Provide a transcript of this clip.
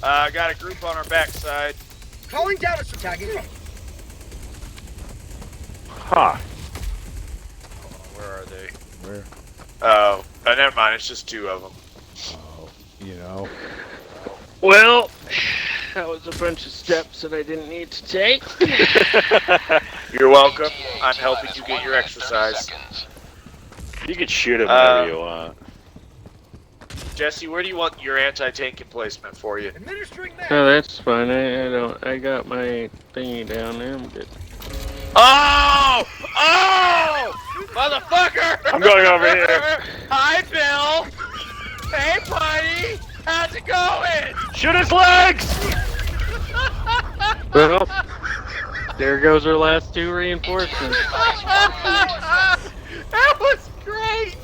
Got a group on our backside. Calling down a tagging. Huh. Where are they? Where? Oh, never mind. It's just 2 of them. Oh, you know. Well, that was a bunch of steps that I didn't need to take. You're welcome. I'm helping you get your exercise. You can shoot him whenever you want. Jesse, where do you want your anti-tank emplacement for you? Administering that. Oh, that's fine. I got my thingy down there. I'm good. Oh! Oh! Motherfucker! I'm going over here. Hi, Bill! Hey, buddy! How's it going? Shoot his legs! Well, there goes our last 2 reinforcements. That was great!